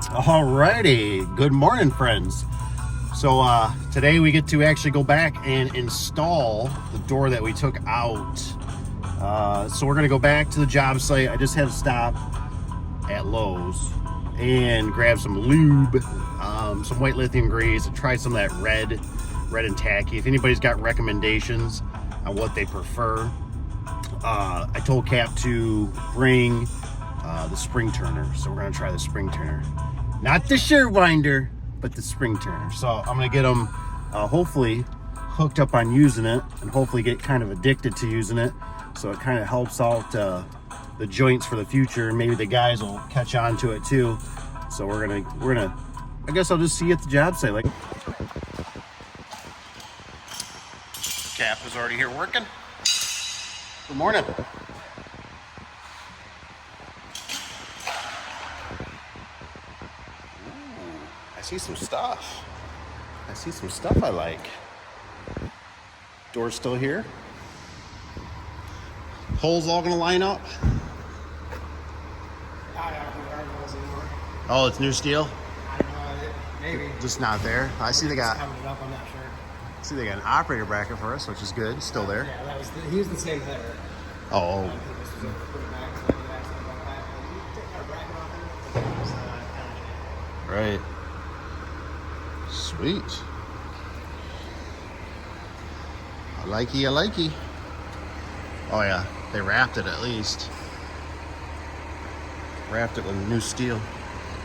Alrighty, good morning, friends. So today we get to actually go back and install the door that we took out. So we're gonna go back to the job site. I just had to stop at Lowe's and grab some lube, some white lithium grease, and try some of that red and tacky. If anybody's got recommendations on what they prefer, I told Cap to bring the spring turner. So we're gonna try the spring turner. Not the shear winder, but the spring turner. So I'm gonna get them hopefully hooked up on using it, and hopefully get kind of addicted to using it. So it kind of helps out the joints for the future, and maybe the guys will catch on to it too. So we're gonna, I guess I'll just see you at the job site. Like, Cap is already here working. Good morning. I see some stuff. I see some stuff I like. Door's still here. Holes all gonna line up. Oh, it's new steel? I don't know, maybe. Just not there. I see they got. Covered it up, I'm not sure. See they got an operator bracket for us, which is good. Still there. Yeah, that was he used the same header. Oh. Right. Sweet. I likey. Oh yeah, they wrapped it at least. Wrapped it with new steel.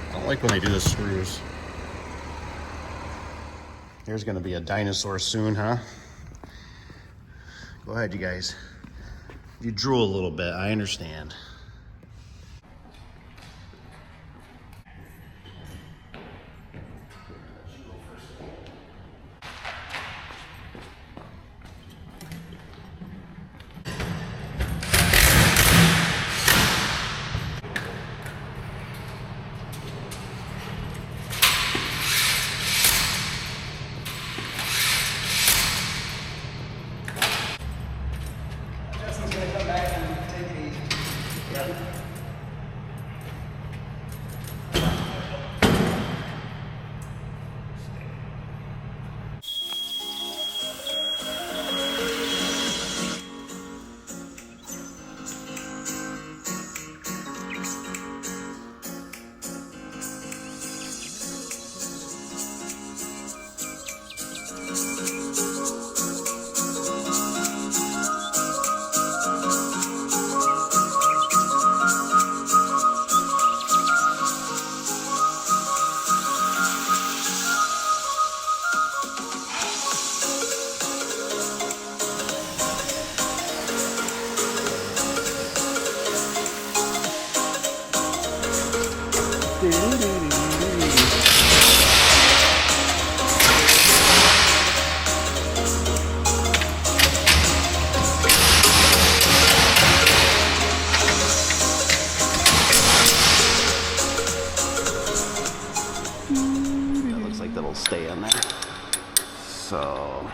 I don't like when they do the screws. There's gonna be a dinosaur soon, huh? Go ahead, you guys. You drool a little bit, I understand. Stay in there. So,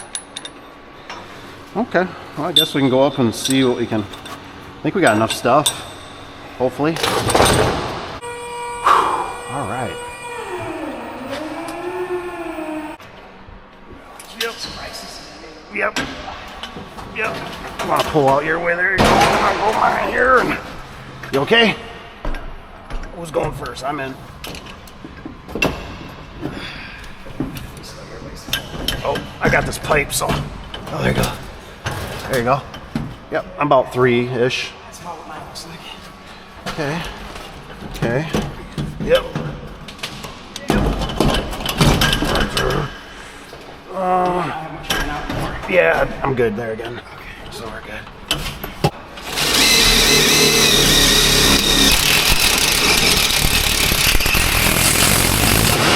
okay. Well, I guess we can go up and see what we can. I think we got enough stuff. Hopefully. All right. Yep. I'm gonna pull out your way. There you go. I'm gonna go mine here. You okay? Who's going first? I'm in. Oh, I got this pipe, so. Oh, there you go. There you go. Yep, I'm about 3-ish. That's about what mine looks like. Okay. Yep. Yeah, I'm good there again. Okay, so we're good.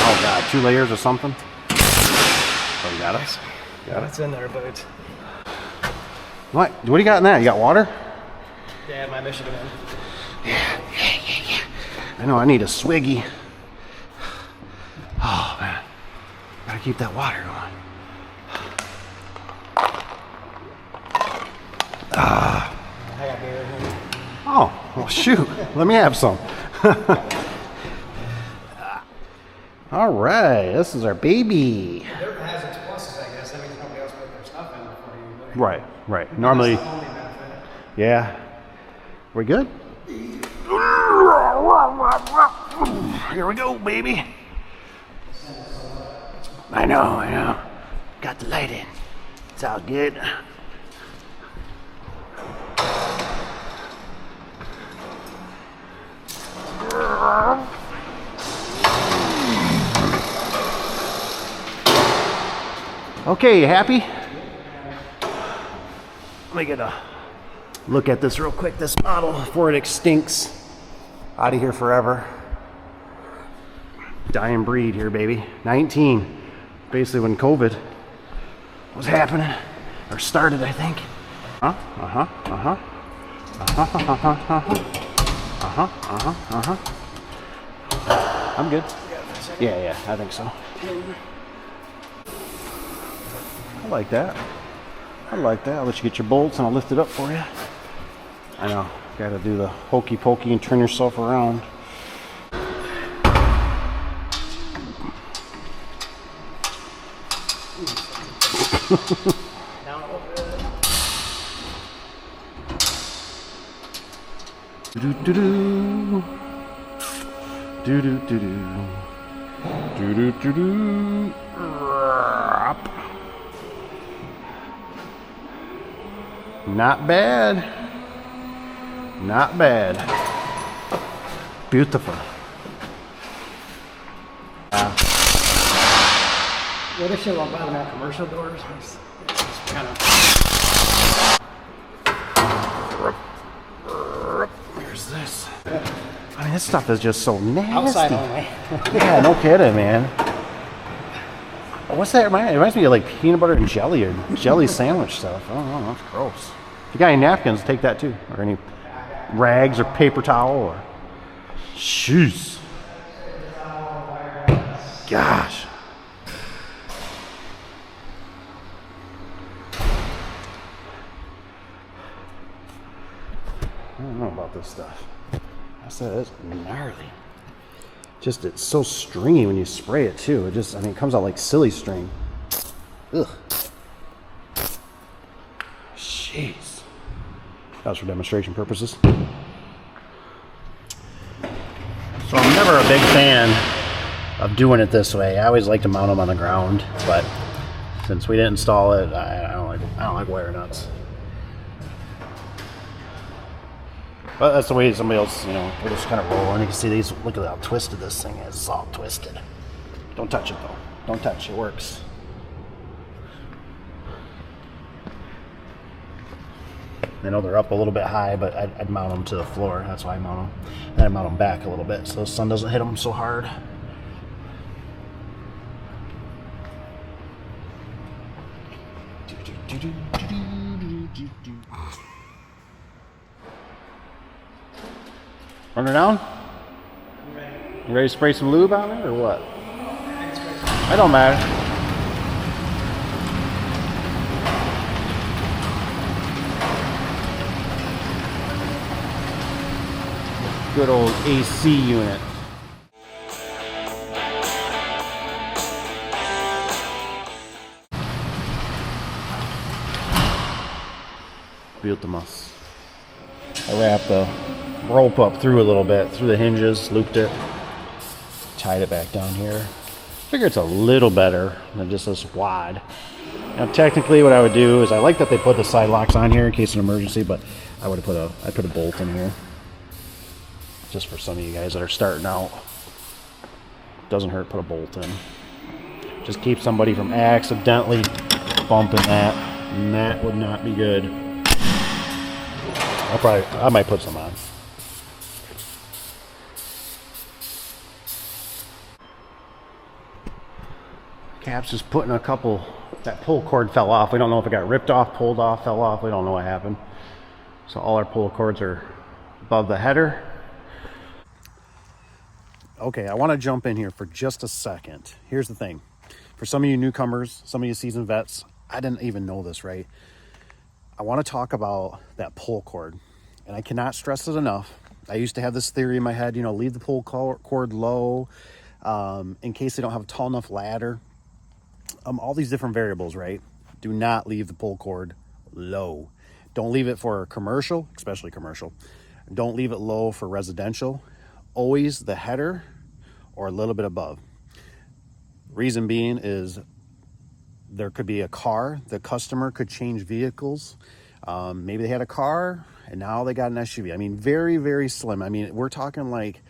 Oh God, 2 layers or something? Oh, you got it? Got it? It's in there, but it's... What do you got in that? You got water? Yeah, my Michigan in. Yeah. I know, I need a swiggy. Oh, man. Gotta keep that water going. I got beer in here. Oh, well, shoot. Let me have some. All right, this is our baby. There has its pluses, I guess. That means nobody else put their stuff in before you look. Right, right. Normally, That's the only benefit. yeah. We good? Here we go, baby. I know. Got the light in. It's all good. Okay, you happy? Let me get a look at this real quick, this model, before it extinks. Out of here forever. Dying breed here, baby. 19. Basically when COVID was happening, or started, I think. I'm good. Yeah, I think so. I like that. I'll let you get your bolts and I'll lift it up for you. I know, gotta do the hokey pokey and turn yourself around. Down a little bit. Do-do-do-do. Do-do-do-do. Do-do-do-do. Not bad. Not bad. Beautiful. What if you want bottom out commercial doors? It's kind of. Where's this? I mean, this stuff is just so nasty. Outside only. Yeah, no kidding, man. What's that remind? It reminds me of like peanut butter and jelly or jelly sandwich stuff. I don't know. That's gross. If you got any napkins, take that too, or any rags or paper towel or. Jeez. Gosh. I don't know about this stuff. I said it's gnarly. Just it's so stringy when you spray it too. It just, I mean, it comes out like silly string. Ugh. Jeez. That was for demonstration purposes. So I'm never a big fan of doing it this way. I always like to mount them on the ground, but since we didn't install it, I don't like wire nuts. But that's the way somebody else, you know, we're just kind of rolling. You can see these, look at how twisted this thing is. It's all twisted. Don't touch it though. Don't touch it. It works. I know they're up a little bit high, but I'd mount them to the floor. That's why I mount them. And I mount them back a little bit so the sun doesn't hit them so hard. Run her down? You ready to spray some lube on it or what? It don't matter. Good old AC unit. Beautiful. I wrapped the rope up through a little bit, through the hinges, looped it, tied it back down here. Figure it's a little better than just this wad. Now technically what I would do is I like that they put the side locks on here in case of an emergency, but I'd put a bolt in here. Just for some of you guys that are starting out. Doesn't hurt to put a bolt in. Just keep somebody from accidentally bumping that, and that would not be good. I might put some on. Cap's just putting a couple, that pull cord fell off. We don't know if it got ripped off, pulled off, fell off. We don't know what happened. So all our pull cords are above the header. Okay, I want to jump in here for just a second. Here's the thing. For some of you newcomers, some of you seasoned vets, I didn't even know this, right? I want to talk about that pull cord. And I cannot stress it enough. I used to have this theory in my head, you know, leave the pull cord low. in case they don't have a tall enough ladder. All these different variables, right? Do not leave the pull cord low. Don't leave it for commercial, especially commercial. Don't leave it low for residential. Always the header or a little bit above. Reason being is there could be a car. The customer could change vehicles. Maybe they had a car and now they got an SUV. I mean, very, very slim. I mean, we're talking like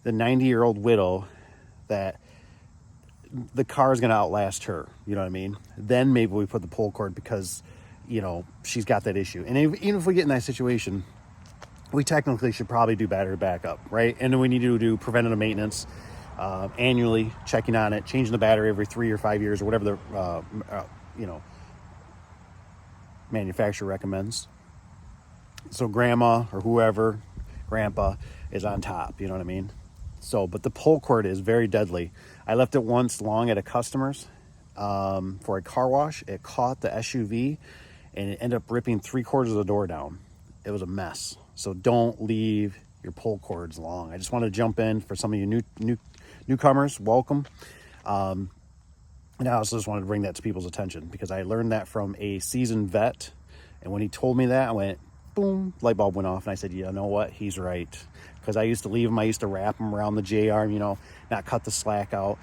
the 90-year-old widow that the car is going to outlast her. You know what I mean? Then maybe we put the pull cord because, you know, she's got that issue. And even if we get in that situation, we technically should probably do battery backup, right? And then we need to do preventative maintenance annually, checking on it, changing the battery every 3 or 5 years or whatever the, you know, manufacturer recommends. So grandma or whoever, grandpa, is on top, you know what I mean? So, but the pull cord is very deadly. I left it once long at a customer's for a car wash. It caught the SUV and it ended up ripping 3/4 of the door down. It was a mess. So don't leave your pull cords long. I just want to jump in for some of you newcomers. Welcome. And I also just wanted to bring that to people's attention because I learned that from a seasoned vet. And when he told me that, I went, boom, light bulb went off. And I said, you know what? He's right. Because I used to leave them. I used to wrap them around the J-arm, you know, not cut the slack out.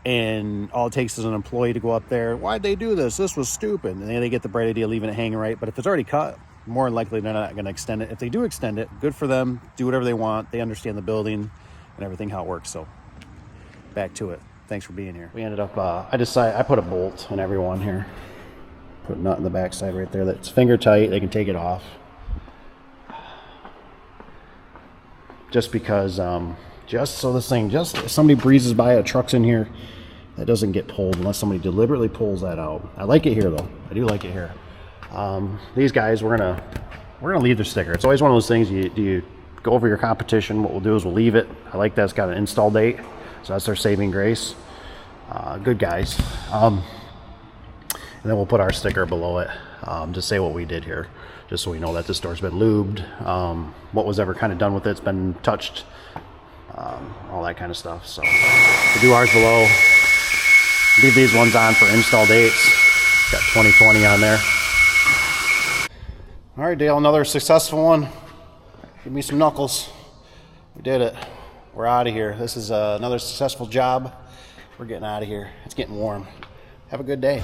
And all it takes is an employee to go up there. Why'd they do this? This was stupid. And then they get the bright idea of leaving it hanging right. But if it's already cut, more than likely they're not going to extend it. If they do extend it, good for them. Do whatever they want. They understand the building and everything, how it works. So back to it. Thanks for being here. We ended up, I put a bolt in every one here. Put a nut in the backside right there. That's finger tight. They can take it off. Just because, just so this thing, just if somebody breezes by, a truck's in here, that doesn't get pulled unless somebody deliberately pulls that out. I like it here though. I do like it here. These guys, we're gonna leave their sticker. It's always one of those things. You go over your competition. What we'll do is we'll leave it. I like that it's got an install date, so that's their saving grace. Good guys. And then we'll put our sticker below it to say what we did here, just so we know that this door's been lubed. What was ever kind of done with it's been touched, all that kind of stuff. So we'll do ours below. Leave these ones on for install dates. Got 2020 on there. All right, Dale, another successful one. Give me some knuckles. We did it. We're out of here. This is another successful job. We're getting out of here. It's getting warm. Have a good day.